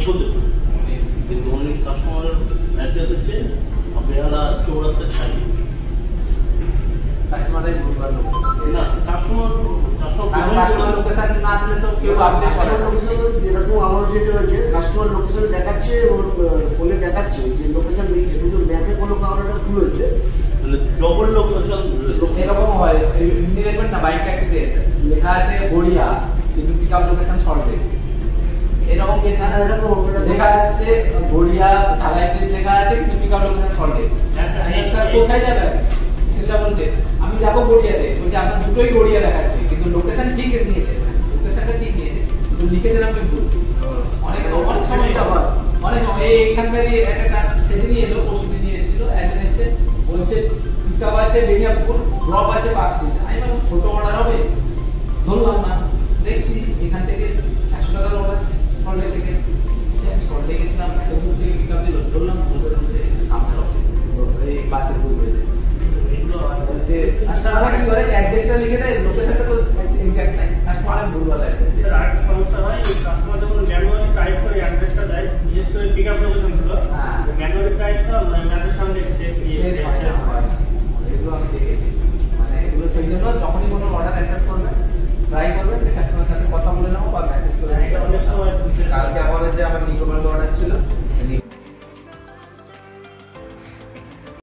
হতে পারে, কিন্তু অনেক কাস্টমারের অ্যাড্রেস হচ্ছে বেহালা চৌরাস্তার সাইডে। কাস্টমারের না, কাস্টমার লোকেশন না দিলে তো কেউ আপডেট করে না। এরকম আমার যেটা হয়েছে, কাস্টমার লোকেশন দেখাচ্ছে, ফোনে দেখাচ্ছে যে লোকেশন দিচ্ছে, কিন্তু ম্যাপে কোনো কারণে ভুল হচ্ছে, ডবল লোকেশন। এরকম হয়, এমনি দেখবেন না বাইক ট্যাক্সিতে লেখা আছে গড়িয়া কিন্তু পিকআপ লোকেশন সল্টে, এরকম কেস লেখা আছে গড়িয়া ঢালাই প্লেস লেখা আছে কিন্তু পিকআপ লোকেশন সল্টে। স্যার কোথায় যাবেন সেটা বলতে আমি যাবো গড়িয়াতে, বলছে আপনার দুটোই গড়িয়া দেখাচ্ছে কিন্তু লোকেশন ঠিক নিয়েছে, লোকেশনটা ঠিক নিয়েছে কিন্তু লিখে দিলাম কি ভুল। অনেক সময় হয়, অনেক সময় এইখানকারই একটা সেদিনই এলো, পরশুদিন নিয়ে এসেছিল, একজন এসে বলছে পিকআপ আছে বেনিয়াপুর, ড্রপ আছে পার্কস্ট্রিট। আমি বললাম ছোট অর্ডার হবে, ধরলাম না, দেখছি এখান থেকে 100 টাকার অর্ডার সল্টলেক থেকে, সল্টলেক গেছিলাম পিকআপ দিল, ধরলাম সামনে এই বাসের বলছে আচ্ছা কি করে অ্যাড্রেসটা লিখে দেয়, লোকেশন